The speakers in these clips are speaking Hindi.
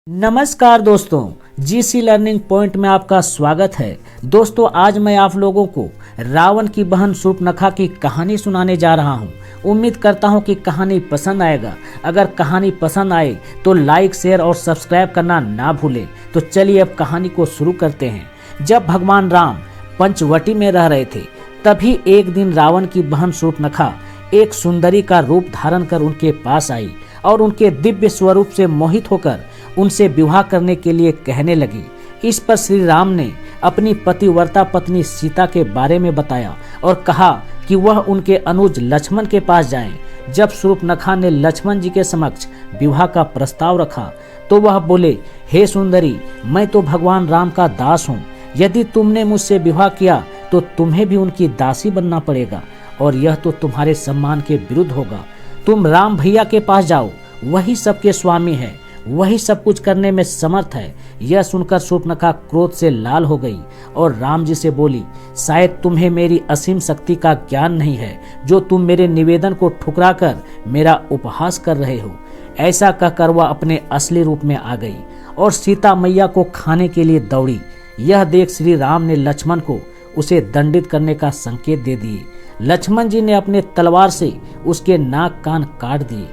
नमस्कार दोस्तों, जीसी लर्निंग पॉइंट में आपका स्वागत है। दोस्तों, आज मैं आप लोगों को रावण की बहन शूर्पणखा की कहानी सुनाने जा रहा हूं। उम्मीद करता हूं कि कहानी पसंद आएगा। अगर कहानी पसंद आए तो लाइक, शेयर और सब्सक्राइब करना ना भूलें। तो चलिए अब कहानी को शुरू करते हैं। जब भगवान राम पंचवटी में रह रहे थे, तभी एक दिन रावण की बहन शूर्पणखा एक सुंदरी का रूप धारण कर उनके पास आई और उनके दिव्य स्वरूप से मोहित होकर उनसे विवाह करने के लिए कहने लगी। इस पर श्री राम ने अपनी पतिव्रता पत्नी सीता के बारे में बताया और कहा कि वह उनके अनुज लक्ष्मण के पास जाएं। जब शूर्पणखा ने लक्ष्मण जी के समक्ष विवाह का प्रस्ताव रखा तो वह बोले, हे सुंदरी, मैं तो भगवान राम का दास हूँ। यदि तुमने मुझसे विवाह किया तो तुम्हें भी उनकी दासी बनना पड़ेगा और यह तो तुम्हारे सम्मान के विरुद्ध होगा। तुम राम भैया के पास जाओ, वही सबके स्वामी है, वही सब कुछ करने में समर्थ है। यह सुनकर शूर्पणखा क्रोध से लाल हो गई और राम जी से बोली, शायद तुम्हें मेरी असीम शक्ति का ज्ञान नहीं है, जो तुम मेरे निवेदन को ठुकराकर मेरा उपहास कर रहे हो। ऐसा कहकर वह अपने असली रूप में आ गई और सीता मैया को खाने के लिए दौड़ी। यह देख श्री राम ने लक्ष्मण को उसे दंडित करने का संकेत दे दिए। लक्ष्मण जी ने अपने तलवार से उसके नाक कान काट दिए।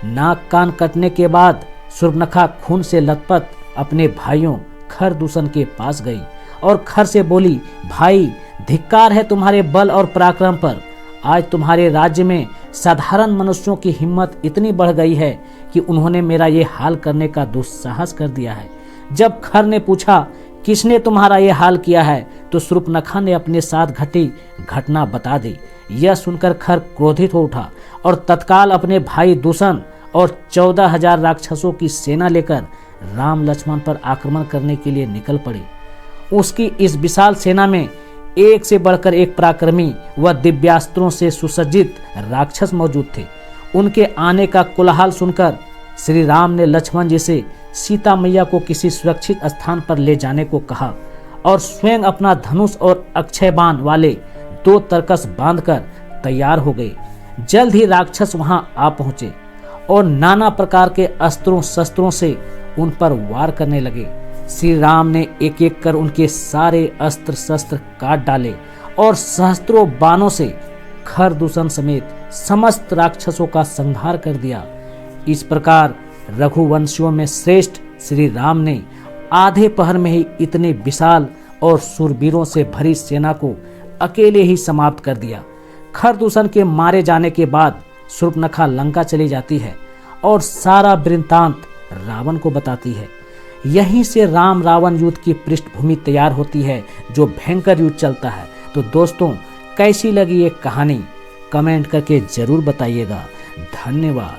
नाक कान कटने के बाद शूर्पणखा खून से लथपथ अपने भाइयों खरदूषण के पास गई और खर से बोली, भाई, धिक्कार है तुम्हारे बल और पराक्रम पर। आज तुम्हारे राज्य में साधारण मनुष्यों की हिम्मत इतनी बढ़ गई है कि उन्होंने मेरा ये हाल करने का दुस्साहस कर दिया है। जब खर ने पूछा, किसने तुम्हारा ये हाल किया है, तो शूर्पणखा ने अपने साथ घटी घटना बता दी। यह सुनकर खर क्रोधित हो उठा और तत्काल अपने भाई दूषण और 14,000 राक्षसों की सेना लेकर राम लक्ष्मण पर आक्रमण करने के लिए निकल पड़ी। उसकी इस विशाल सेना में एक से बढ़कर एक पराक्रमी व दिव्यास्त्रों से सुसज्जित राक्षस मौजूद थे। उनके आने का कोलाहल सुनकर श्री राम ने लक्ष्मण जी से सीता मैया को किसी सुरक्षित स्थान पर ले जाने को कहा और स्वयं अपना धनुष और अक्षय बाण वाले 2 तरकस बांधकर तैयार हो गए। जल्द ही राक्षस वहां आ पहुंचे और नाना प्रकार के अस्त्रों शस्त्रों से उन पर वार करने लगे। श्री राम ने एक एक कर उनके सारे अस्त्र शस्त्र काट डाले और सहस्त्रों बाणों से खरदूषण समेत समस्त राक्षसों का संहार कर दिया। इस प्रकार रघुवंशियों में श्रेष्ठ श्री राम ने आधे पहर में ही इतने विशाल और शूरवीरों से भरी सेना को अकेले ही समाप्त कर दिया। खरदूषण के मारे जाने के बाद शूर्पणखा लंका चली जाती है और सारा वृत्तांत रावण को बताती है। यहीं से राम रावण युद्ध की पृष्ठभूमि तैयार होती है, जो भयंकर युद्ध चलता है। तो दोस्तों, कैसी लगी ये कहानी कमेंट करके जरूर बताइएगा। धन्यवाद।